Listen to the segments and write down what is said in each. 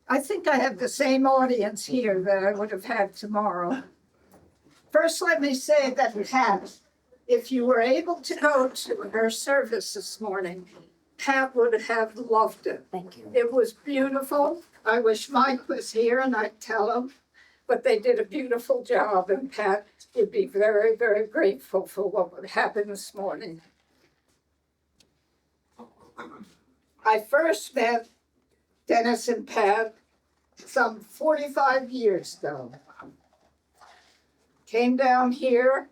I think I have the same audience here that I would have had tomorrow. First, let me say that Pat, if you were able to go to her service this morning, Pat would have loved it. Thank you. It was beautiful. I wish Mike was here and I'd tell him, but they did a beautiful job, and Pat would be very, very grateful for what would happen this morning. I first met Dennis and Pat some 45 years ago. Came down here,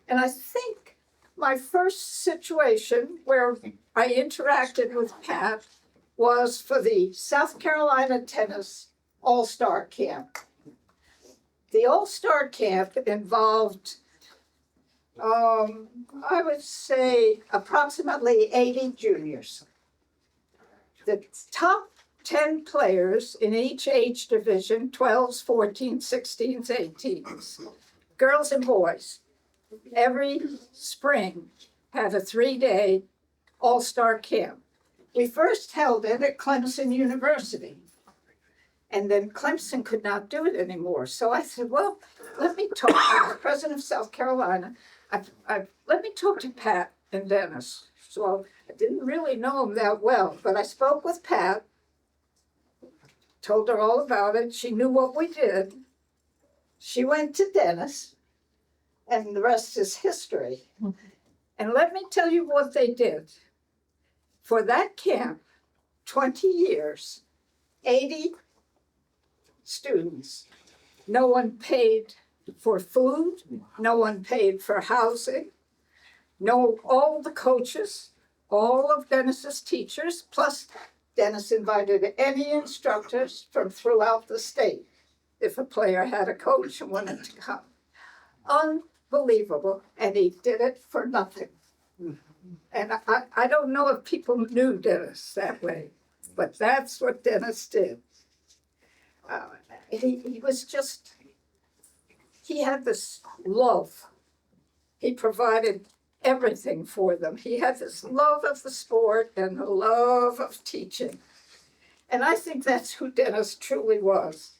and I think my first situation where I interacted with Pat was for the South Carolina Tennis All-Star Camp. The All-Star Camp involved, I would say, approximately 80 juniors. The top 10 players in each age division, 12s, 14s, 16s, 18s, girls and boys, every spring had a 3-day all-star camp. We first held it at Clemson University, and then Clemson could not do it anymore. So I said, well, let me talk to the president of South Carolina. Let me talk to Pat and Dennis. So I didn't really know him that well, but I spoke with Pat, told her all about it. She knew what we did. She went to Dennis, and the rest is history. And let me tell you what they did. For that camp, 20 years, 80 students. No one paid for food. No one paid for housing. No, all the coaches, all of Dennis's teachers, plus Dennis invited any instructors from throughout the state if a player had a coach and wanted to come. Unbelievable, and he did it for nothing. And I don't know if people knew Dennis that way, but that's what Dennis did. He was just, he had this love. He provided everything for them. He had this love of the sport and the love of teaching. And I think that's who Dennis truly was.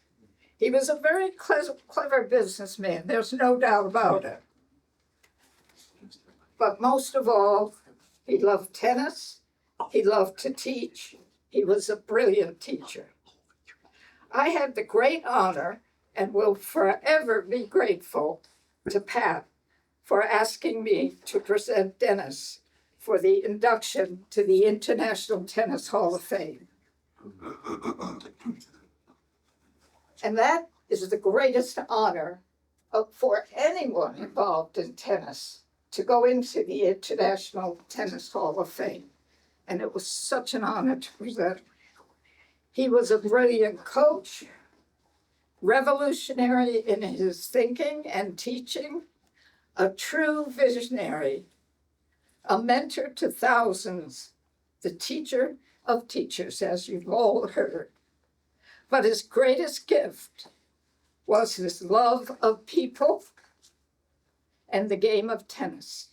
He was a very clever businessman. There's no doubt about it. But most of all, he loved tennis. He loved to teach. He was a brilliant teacher. I had the great honor and will forever be grateful to Pat for asking me to present Dennis for the induction to the International Tennis Hall of Fame. And that is the greatest honor for anyone involved in tennis, to go into the International Tennis Hall of Fame. And it was such an honor to present. He was a brilliant coach, revolutionary in his thinking and teaching, a true visionary, a mentor to thousands, the teacher of teachers, as you've all heard. But his greatest gift was his love of people and the game of tennis,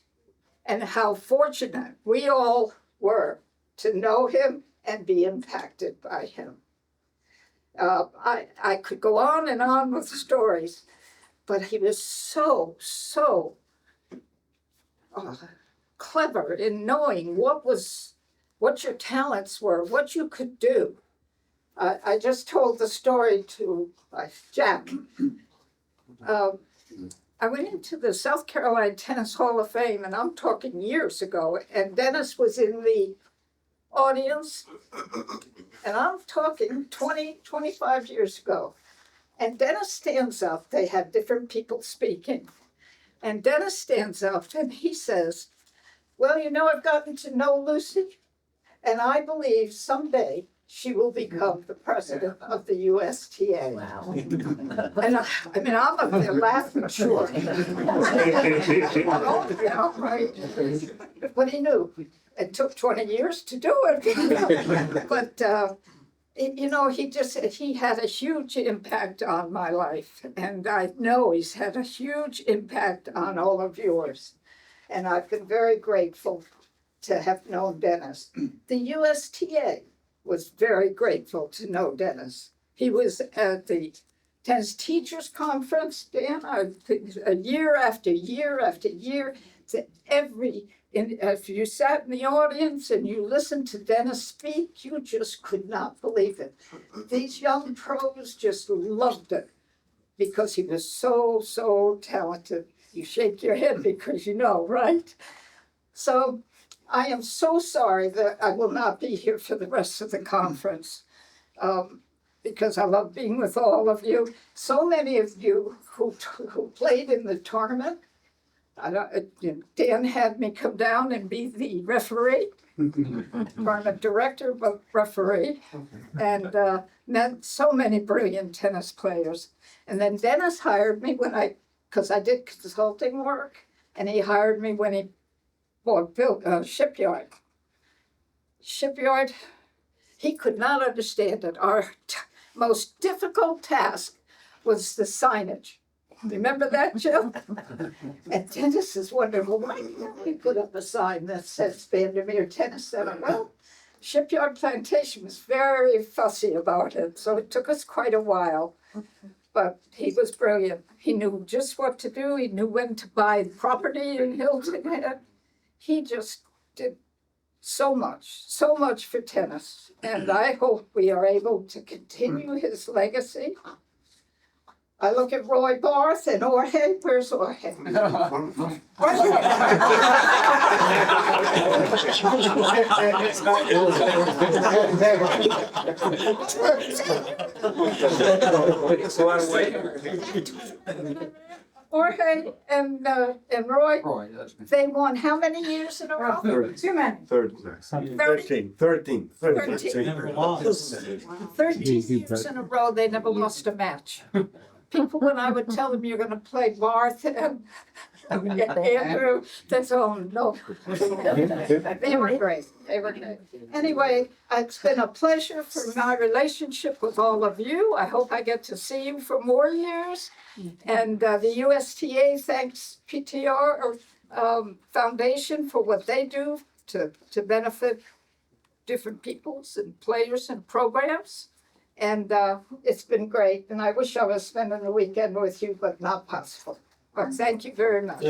and how fortunate we all were to know him and be impacted by him. I could go on and on with stories, but he was so clever in knowing what your talents were, what you could do. I just told the story to Jack. I went into the South Carolina Tennis Hall of Fame, and I'm talking years ago, and Dennis was in the audience, and I'm talking 20, 25 years ago. And Dennis stands up. They had different people speaking. And Dennis stands up and he says, well, you know, I've gotten to know Lucy, and I believe someday she will become the president of the USTA. Wow. And I mean, I'm up there laughing, sure. You know, right? But he knew. It took 20 years to do it. But, you know, he had a huge impact on my life. And I know he's had a huge impact on all of yours. And I've been very grateful to have known Dennis. The USTA was very grateful to know Dennis. He was at the tennis teachers conference, Dan, a year after year after year. If you sat in the audience and you listened to Dennis speak, you just could not believe it. These young pros just loved it because he was so talented. You shake your head because you know, right? So I am so sorry that I will not be here for the rest of the conference because I love being with all of you. So many of you who played in the tournament. Dan had me come down and be the referee, tournament director, but referee, and met so many brilliant tennis players. And then Dennis hired me because I did consulting work, and he hired me when he built a shipyard. He could not understand it. Our most difficult task was the signage. Remember that, Jill? And Dennis is wondering, well, why can't we put up a sign that says Vandermeer Tennis Center? Well, Shipyard Plantation was very fussy about it, so it took us quite a while. But he was brilliant. He knew just what to do. He knew when to buy property in Hilton Head. He just did so much for tennis. And I hope we are able to continue his legacy. I look at Roy Barth and Jorge. Where's Jorge? Jorge and Roy, they won how many years in a row? Too many. 13 years in a row, they never lost a match. People, when I would tell them you're going to play Barth and Andrew, that's all, no. They were great. Anyway, it's been a pleasure for my relationship with all of you. I hope I get to see you for more years. And the USTA thanks PTR Foundation for what they do to benefit different peoples and players and programs. And it's been great. And I wish I was spending the weekend with you, but not possible. But thank you very much.